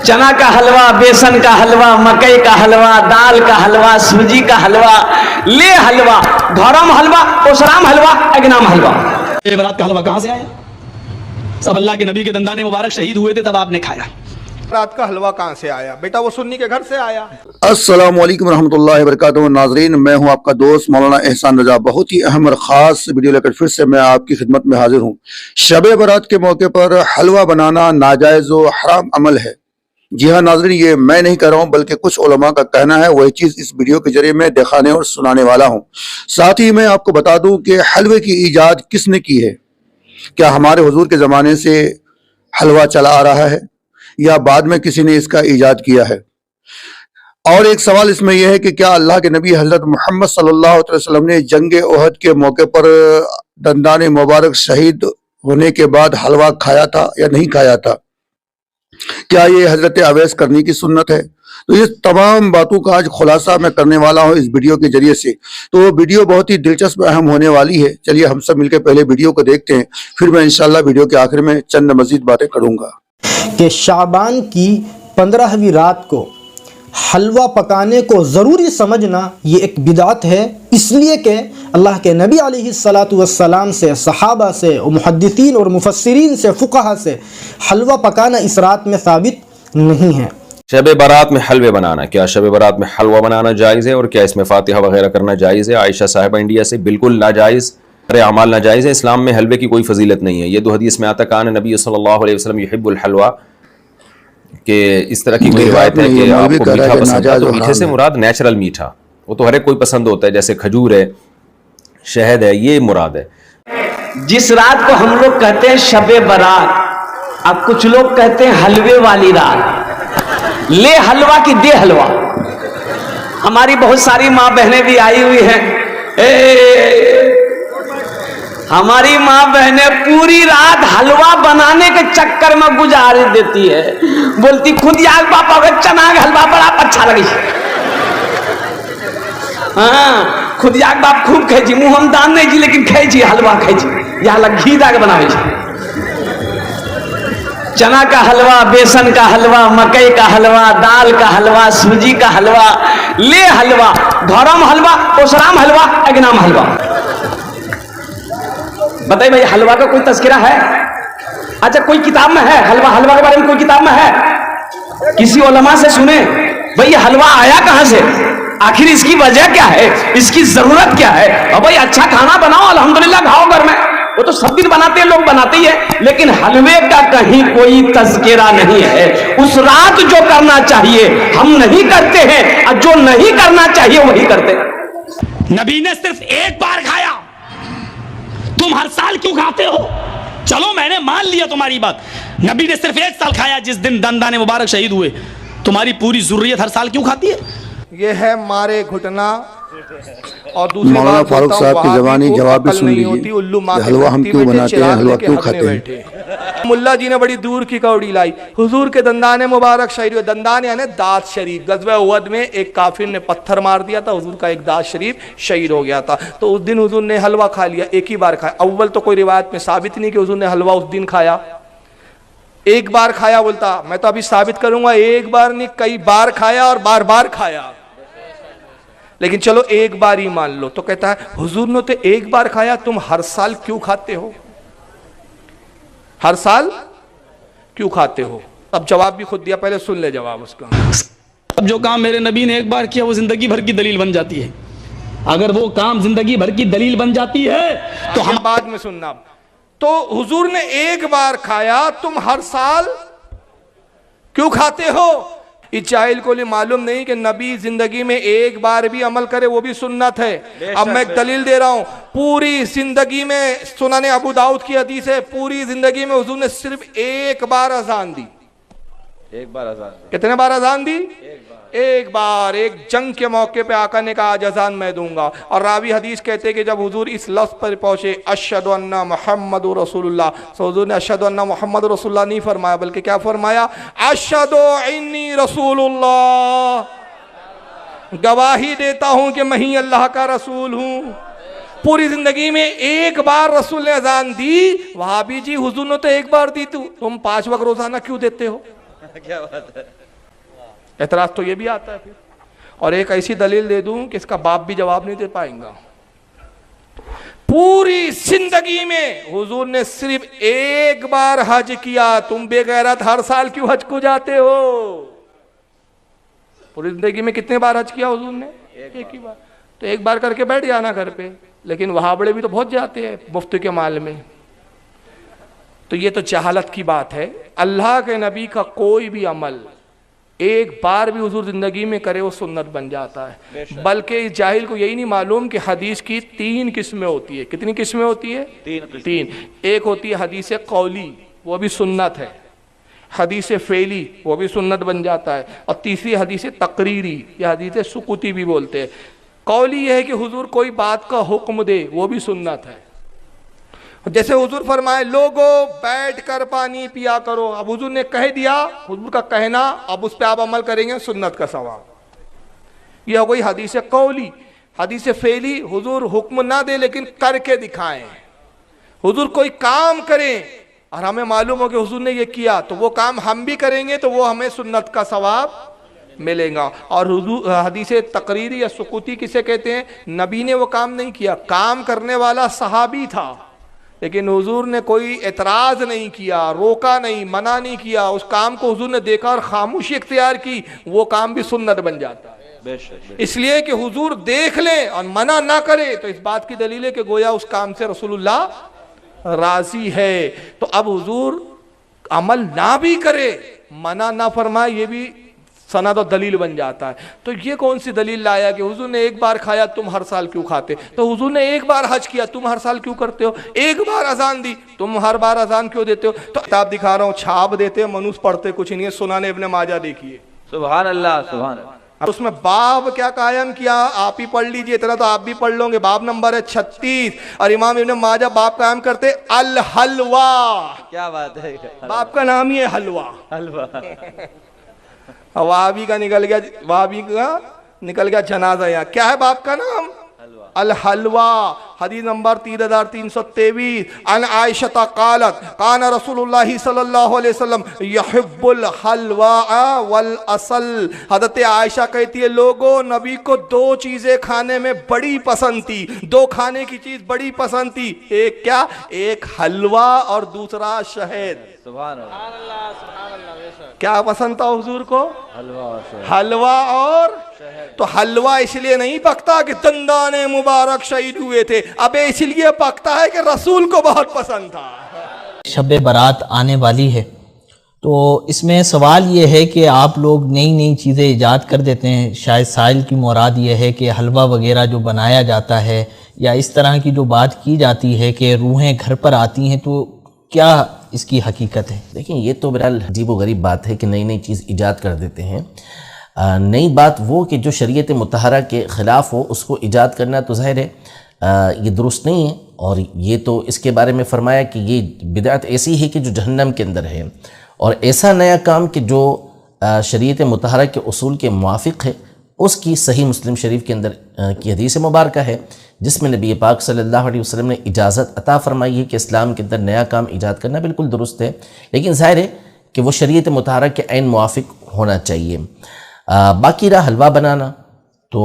चना का हलवा, बेसन का हलवा, मकई का हलवा, दाल का हलवा, सूजी का हलवा, ले हलवा, धर्म हलवा, ओसराम हलवा, अगनाम हलवा। ये बरात का हलवा कहाँ से आया? सब अल्लाह के नबी के दंदाने मुबारक शहीद हुए थे तब आपने खाया। रात का हलवा कहाँ से आया? बेटा वो सुन्नी के घर से आया। अस्सलाम वालेकुम रहमतुल्लाहि व बरकातुहू। नाज़रीन, मैं हूं आपका दोस्त मौलाना एहसान रजा। बहुत ही अहम और ख़ास वीडियो लेकर फिर से मैं आपकी खिदमत में हाजिर हूं। शब बारात के मौके पर हलवा बनाना नाजायज़ व हराम अमल है। जी हाँ नाज़रीन, ये मैं नहीं कर रहा हूं बल्कि कुछ उलमा का कहना है। वही चीज़ इस वीडियो के जरिए मैं दिखाने और सुनाने वाला हूँ। साथ ही मैं आपको बता दूँ कि हलवे की ईजाद किसने की है। क्या हमारे हुजूर के ज़माने से हलवा चला आ रहा है या बाद में किसी ने इसका ईजाद किया है? और एक सवाल इसमें यह है कि क्या अल्लाह के नबी हज़रत मोहम्मद सल्लल्लाहु अलैहि वसल्लम ने जंग ओहद के मौके पर दंदाने मुबारक शहीद होने के बाद हलवा खाया था या नहीं खाया था? क्या ये हजरत अवैस करनी की सुन्नत है? तो ये तमाम बातों का आज खुलासा मैं करने वाला हूँ इस वीडियो के जरिए से। तो वीडियो बहुत ही दिलचस्प अहम होने वाली है। चलिए हम सब मिलकर पहले वीडियो को देखते हैं, फिर मैं इंशाल्लाह वीडियो के आखिर में चंद मजीद बातें करूँगा। कि शाबान की 15वीं रात को हलवा पकाने को ज़रूरी समझना ये एक बिदात है, इसलिए कि अल्लाह के नबी अलैहिस्सलातु वस्सलाम से, सहाबा से, मुहद्दिसीन और मुफस्सिरीन से, फुक़हा से हलवा पकाना इस रात में साबित नहीं है। शब बारात में हलवे बनाना, क्या शब बारात में हलवा बनाना जायज़ है और क्या इसमें फातिहा वगैरह करना जायज़ है? आयशा साहिबा इंडिया से बिल्कुल नाजायज़, अरे अमाल नाजायज़ है। इस्लाम में हलवे की कोई फजीलत नहीं है। ये दो हदीस में आता कान नबी सल्लल्लाहु अलैहि वसल्लम युहिब्बुल हलवा, कि इस तरह की कोई रिवायत है कि आपको मीठा पसंद है। तो मीठे से मुराद नेचुरल मीठा, वो तो हर एक कोई पसंद होता है, जैसे खजूर है, शहद है, ये मुराद है। जिस रात को हम लोग कहते हैं शबे बारात, अब कुछ लोग कहते हैं हलवे वाली रात। ले हलवा की दे हलवा। हमारी बहुत सारी माँ बहनें भी आई हुई हैं। हमारी माँ बहनें पूरी रात हलवा बनाने के चक्कर में गुजार देती है। बोलती खुद यार पापा का चना का हलवा बड़ा अच्छा लगी। हाँ, खुद यार बाप खूब खाई जी, मुँह हम दान नहीं जी लेकिन खाई जी हलवा खाई जी, यहाँ लग घी दाग बनावे जी। चना का हलवा, बेसन का हलवा, मकई का हलवा, दाल का हलवा, सूजी का हलवा, ले हलवा, धर्म हलवा, ओसराम हलवा, अगनाम हलवा। बताइए भाई, हलवा का कोई तस्करा है? अच्छा, कोई किताब में है हलवा? हलवा के बारे में कोई किताब में है? किसी उलमा से सुने भाई ये हलवा आया कहां से, आखिर इसकी वजह क्या है, इसकी जरूरत क्या है? और भाई अच्छा खाना बनाओ, अल्हम्दुलिल्लाह खाओ घर में, वो तो सब दिन बनाते हैं, लोग बनाते ही है, लेकिन हलवे का कहीं कोई तस्करा नहीं है। उस रात जो करना चाहिए हम नहीं करते हैं, और जो नहीं करना चाहिए वही करते हैं। नबी ने सिर्फ एक बार खाया, तुम हर साल क्यों खाते हो? चलो मैंने मान लिया तुम्हारी बात, नबी ने सिर्फ एक साल खाया जिस दिन दंदाने मुबारक शहीद हुए, तुम्हारी पूरी जुर्रियत हर साल क्यों खाती है? ये है मारे घुटना। और दूसरी मौलाना बात फारूक साहब की जबानी जवाब भी सुन लीजिए, हलवा हम क्यों बनाते हैं, हलवा क्यों खाते हैं? मुल्ला जी ने बड़ी दूर की कौड़ी लाई, हुजूर के दंदाने मुबारक शहीद हुए। दंदान यानी दांत शरीफ। गज़वा उहद में एक काफिर ने पत्थर मार दिया था, हुजूर का एक दांत शरीफ शहीद हो गया था, तो उस दिन हुजूर ने हलवा खा लिया, एक ही बार खाया। अव्वल तो कोई रिवायत में साबित नहीं कि हुजूर ने हलवा उस दिन खाया, एक बार खाया। बोलता मैं तो अभी साबित करूंगा, एक बार नहीं कई बार खाया और बार बार खाया, लेकिन चलो एक बार ही मान लो। तो कहता है हुजूर ने तो एक बार खाया, तुम हर साल क्यों खाते हो? हर साल क्यों खाते हो? अब जवाब भी खुद दिया, पहले सुन ले जवाब उसका। अब जो काम मेरे नबी ने एक बार किया वो जिंदगी भर की दलील बन जाती है। अगर वो काम जिंदगी भर की दलील बन जाती है तो हम बाद में सुनना। तो हुजूर ने एक बार खाया, तुम हर साल क्यों खाते हो? इस जाहिल को मालूम नहीं कि नबी जिंदगी में एक बार भी अमल करे वो भी सुन्नत है। अब मैं एक दलील दे रहा हूं, पूरी जिंदगी में, सुनाने अबू दाऊद की हदीस है, पूरी जिंदगी में हुजूर ने सिर्फ एक बार अजान दी। एक बार अजान? कितने बार अजान दी? एक बार। एक जंग के मौके पे आका ने कहा आज अजान मैं दूंगा, और रावी हदीस कहते कि जब हुजूर इस लफ्ज़ पर पहुंचे अशहदु अन्ना मुहम्मदुर रसूलुल्लाह, तो हुजूर ने अशहदु अन्ना मुहम्मदुर रसूलुल्लाह नहीं फरमाया, बल्कि क्या फरमाया? अशहदु इन्नी रसूलुल्लाह, गवाही देता हूं कि मैं ही अल्लाह का रसूल हूं। पूरी जिंदगी में एक बार रसूल ने अजान दी। वहाबी जी हुजूर ने तो एक बार दी, तुम 5 वक्त रोजाना क्यों देते हो? एतराज तो ये भी आता है फिर। और एक ऐसी दलील दे दूं कि इसका बाप भी जवाब नहीं दे पाएगा। पूरी जिंदगी में हुजूर ने सिर्फ एक बार हज किया। तुम बेगैरत हर साल क्यों हज को जाते हो? पूरी जिंदगी में कितने बार हज किया हुजूर ने? एक ही बार। तो एक बार करके बैठ जाना घर पे। लेकिन वहां बड़े भी तो बहुत जाते हैं मुफ्त के माल में। तो ये तो जहालत की बात है। अल्लाह के नबी का कोई भी अमल एक बार भी हुजूर जिंदगी में करे वो सुन्नत बन जाता है। बल्कि इस जाहिल को यही नहीं मालूम कि हदीस की 3 किस्में होती है। कितनी किस्में होती है? 3। एक होती है हदीस कौली, वो भी सुन्नत है। हदीस फेली, वो भी सुन्नत बन जाता है। और तीसरी हदीस तकरीरी या हदीस सुकुती भी बोलते हैं। कौली यह है कि हुजूर कोई बात का हुक्म दे, वो भी सुन्नत है। जैसे हुजूर फरमाए लोगो बैठ कर पानी पिया करो, अब हुजूर ने कह दिया, हुजूर का कहना, अब उस पर आप अमल करेंगे, सुन्नत का सवाब। यह हो गई हदीस कौली। हदीस फेली, हुजूर हुक्म ना दे लेकिन करके दिखाएं। हुजूर कोई काम करें और हमें मालूम हो कि हुजूर ने ये किया, तो वो काम हम भी करेंगे तो वो हमें सुन्नत का सवाब मिलेगा। और हुजूर हदीस तकरीरी या सुकुती किसे कहते हैं? नबी ने वो काम नहीं किया, काम करने वाला सहाबी था, लेकिन हुजूर ने कोई एतराज नहीं किया, रोका नहीं, मना नहीं किया। उस काम को हुजूर ने देखा और खामोशी इख्तियार की, वो काम भी सुन्नत बन जाता है। इसलिए कि हुजूर देख ले और मना ना करे तो इस बात की दलील है कि गोया उस काम से रसूलुल्लाह राजी है। तो अब हुजूर अमल ना भी करे, मना ना फरमाए, ये भी सनद और दलील बन जाता है। तो ये कौन सी दलील लाया कि हुजूर ने एक बार खाया तुम हर साल क्यों खाते? तो हुजूर ने एक बार हज किया तुम हर साल क्यों करते हो? एक बार अजान दी तुम हर बार अजान क्यों देते हो? तो किताब दिखा रहा हूँ, छाप देते हैं, मनुष्य पढ़ते कुछ नहीं है। सुनाने इब्ने माजा देखिए, सुभान अल्लाह सुभान अल्लाह। उसमें बाब क्या कायम किया, आप ही पढ़ लीजिए, इतना तो आप भी पढ़ लोगे। बाब नंबर है 36 और इमाम इब्ने माजा बाब कायम करते अल हलवा। क्या बात है, बाब का नाम ही है हलवा। हलवा। वहाबी का निकल गया जनाजा। यहाँ क्या है बाप का नाम? अल हलवा। हदीस नंबर 3323। अन आयशा क़ालत कान रसूलुल्लाह सल्लल्लाहु अलैहि वसल्लम युहिब्बुल हलवा वल असल। हज़रत आयशा कहती है लोगों, नबी को 2 चीजें खाने में बड़ी पसंद थी, 2 खाने की चीज बड़ी पसंद थी। एक क्या? एक हलवा और दूसरा शहद। सुभान अल्लाह। क्या पसंद था हुजूर को? हलवा। हलवा और तो हलवा इसलिए नहीं पकता कि दंदाने मुबारक शहीद हुए थे, अबे इसलिए पकता है कि रसूल को बहुत पसंद था। शब बारात आने वाली है, तो इसमें सवाल ये है कि आप लोग नई नई चीज़ें ईजाद कर देते हैं। शायद साहिल की मुराद ये है कि हलवा वगैरह जो बनाया जाता है या इस तरह की जो बात की जाती है कि रूहें घर पर आती हैं, तो क्या इसकी हकीकत है? देखिए, ये तो बहरहाल अजीब व गरीब बात है कि नई नई चीज़ ईजाद कर देते हैं। नई बात वो कि जो शरीयत मुतहरा के ख़िलाफ़ हो उसको ईजाद करना तो ज़ाहिर है ये दुरुस्त नहीं है। और ये तो इसके बारे में फ़रमाया कि ये बिदअत ऐसी है कि जो जहन्नम के अंदर है, और ऐसा नया काम कि जो शरीयत मुतहरा के उसूल के मुआफ़िक़ है, उसकी सही मुस्लिम शरीफ के अंदर की हदीस मुबारक है जिसमें नबी पाक सल्लल्लाहु अलैहि वसल्लम ने इजाज़त अता फ़रमाई है कि इस्लाम के अंदर नया काम ईजाद करना बिल्कुल दुरुस्त है, लेकिन ज़ाहिर है कि वो शरीयत मुतहरा के ऐन मुआफ़िक़ होना चाहिए। बाकी रहा हलवा बनाना, तो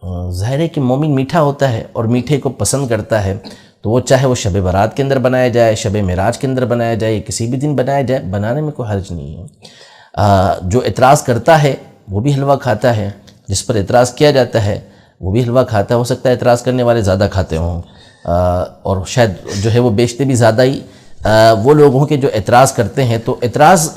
ज़ाहिर है कि मोमिन मीठा होता है और मीठे को पसंद करता है, तो वो चाहे वो शब बारात के अंदर बनाया जाए, शब मेराज के अंदर बनाया जाए, किसी भी दिन बनाया जाए, बनाने में कोई हर्ज नहीं है। जो एतराज़ करता है वो भी हलवा खाता है, जिस पर एतराज़ किया जाता है वो भी हलवा खाता है। हो सकता है एतराज़ करने वाले ज़्यादा खाते हों और शायद जो है वो बेचते भी ज़्यादा ही वो लोग हों कि जो एतराज़ करते हैं। तो एतराज़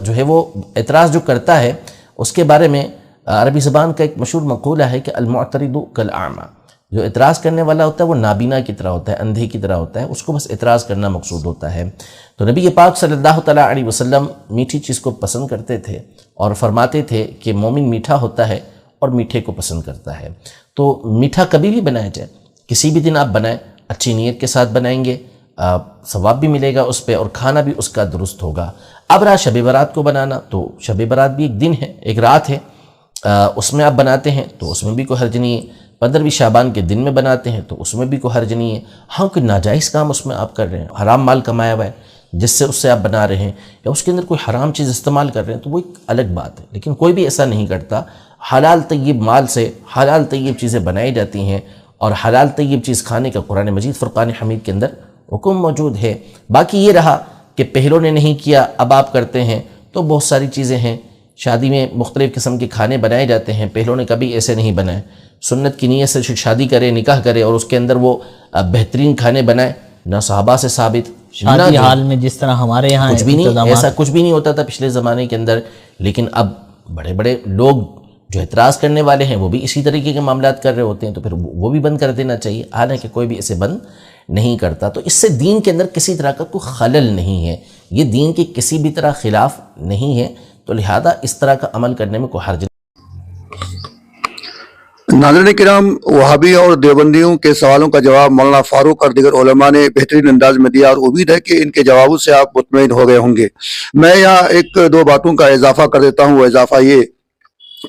जो है वो एतराज़ जो करता है उसके बारे में अरबी ज़बान का एक मशहूर मक़ूला है कि अल-मुअतरिदु कल आमा। जो एतराज़ करने वाला होता है वो नाबीना की तरह होता है, अंधे की तरह होता है, उसको बस एतराज़ करना मकसूद होता है। तो नबी पाक सल्लल्लाहु तआला अलैहि वसल्लम मीठी चीज़ को पसंद करते थे और फरमाते थे कि मोमिन मीठा होता है और मीठे को पसंद करता है। तो मीठा कभी भी बनाया जाए, किसी भी दिन आप बनाएं, अच्छी नीयत के साथ बनाएंगे, सवाब भी मिलेगा उस पर और खाना भी उसका दुरुस्त होगा। अब रहा शब बारात को बनाना, तो शब बारात भी एक दिन है, एक रात है, उसमें आप बनाते हैं तो उसमें भी कोई हर्ज नहीं है। 15वीं शाबान के दिन में बनाते हैं तो उसमें भी कोई हर्ज नहीं है। हाँ, कोई नाजायज़ काम उसमें आप कर रहे हैं, हराम माल कमाया हुआ है, جس سے اس سے آپ بنا رہے ہیں یا اس کے اندر کوئی حرام چیز استعمال کر رہے ہیں تو وہ ایک الگ بات ہے، لیکن کوئی بھی ایسا نہیں کرتا۔ حلال طیب مال سے حلال طیب چیزیں بنائی جاتی ہیں، اور حلال طیب چیز کھانے کا قرآن مجید فرقان حمید کے اندر حکم موجود ہے۔ باقی یہ رہا کہ پہلوں نے نہیں کیا اب آپ کرتے ہیں، تو بہت ساری چیزیں ہیں، شادی میں مختلف قسم کے کھانے بنائے جاتے ہیں، پہلوں نے کبھی ایسے نہیں بنائے۔ سنت کی نیت سے شادی کرے، نکاح کرے اور اس کے اندر وہ بہترین کھانے بنائے، نہ صحابہ سے ثابت، شادی حال میں جس طرح ہمارے یہاں کچھ بھی نہیں، ایسا کچھ بھی نہیں ہوتا تھا پچھلے زمانے کے اندر۔ لیکن اب بڑے بڑے لوگ جو اعتراض کرنے والے ہیں وہ بھی اسی طریقے کے معاملات کر رہے ہوتے ہیں، تو پھر وہ بھی بند کر دینا چاہیے، حالانکہ کوئی بھی اسے بند نہیں کرتا۔ تو اس سے دین کے اندر کسی طرح کا کوئی خلل نہیں ہے، یہ دین کے کسی بھی طرح خلاف نہیں ہے، تو لہذا اس طرح کا عمل کرنے میں کوئی حرج نہیں۔ ناظرین کرام، وہابی اور دیوبندیوں کے سوالوں کا جواب مولانا فاروق اور دیگر علماء نے بہترین انداز میں دیا، اور امید ہے کہ ان کے جوابوں سے آپ مطمئن ہو گئے ہوں گے۔ میں یہاں ایک دو باتوں کا اضافہ کر دیتا ہوں۔ وہ اضافہ یہ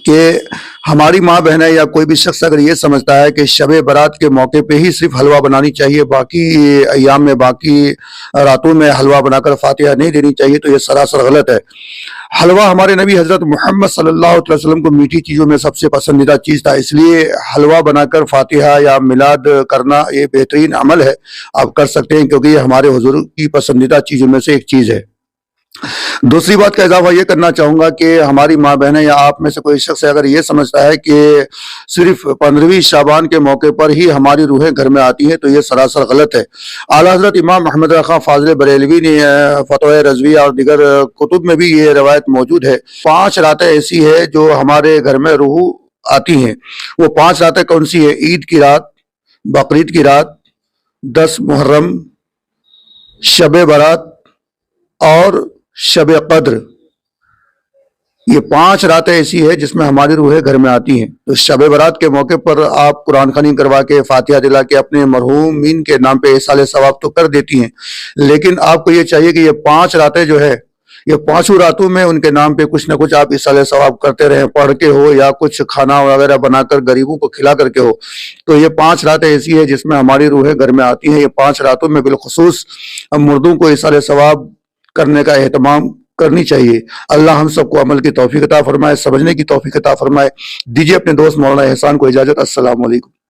کہ ہماری ماں بہنیں یا کوئی بھی شخص اگر یہ سمجھتا ہے کہ شب برات کے موقع پہ ہی صرف حلوہ بنانی چاہیے، باقی ایام میں، باقی راتوں میں حلوہ بنا کر فاتحہ نہیں دینی چاہیے، تو یہ سراسر غلط ہے۔ حلوہ ہمارے نبی حضرت محمد صلی اللہ علیہ وسلم کو میٹھی چیزوں میں سب سے پسندیدہ چیز تھا، اس لیے حلوہ بنا کر فاتحہ یا میلاد کرنا یہ بہترین عمل ہے، آپ کر سکتے ہیں، کیونکہ یہ ہمارے حضور کی پسندیدہ چیزوں میں سے ایک چیز ہے۔ دوسری بات کا اضافہ یہ کرنا چاہوں گا کہ ہماری ماں بہنیں یا آپ میں سے کوئی شخص اگر یہ سمجھتا ہے کہ صرف 15ویں شعبان کے موقع پر ہی ہماری روحیں گھر میں آتی ہیں، تو یہ سراسر غلط ہے۔ اعلیٰ حضرت امام محمد رضا خان فاضل بریلوی نے فتح رضویہ اور دیگر کتب میں بھی یہ روایت موجود ہے۔ 5 راتیں ایسی ہے جو ہمارے گھر میں روح آتی ہیں۔ وہ 5 راتیں کون سی ہے؟ عید کی رات، بقرعید کی رات، 10 محرم، شب برات اور شب قدر۔ یہ 5 راتیں ایسی ہے جس میں ہماری روحیں گھر میں آتی ہیں۔ تو شب برات کے موقع پر آپ قرآن خوانی کروا کے، فاتحہ دلا کے اپنے مرحومین کے نام پہ ایصال ثواب تو کر دیتی ہیں، لیکن آپ کو یہ چاہیے کہ یہ 5 راتیں جو ہے، یہ 5 راتوں میں ان کے نام پہ کچھ نہ کچھ آپ ایصال ثواب کرتے رہیں، پڑھ کے ہو یا کچھ کھانا وغیرہ بنا کر غریبوں کو کھلا کر کے ہو۔ تو یہ 5 راتیں ایسی ہے جس میں ہماری روحیں گھر میں آتی ہیں۔ یہ 5 راتوں میں بالخصوص مردوں کو ایصال ثواب کرنے کا اہتمام کرنی چاہیے۔ اللہ ہم سب کو عمل کی توفیق عطا فرمائے، سمجھنے کی توفیق عطا فرمائے۔ دیجیے اپنے دوست مولانا احسان کو اجازت۔ السلام علیکم۔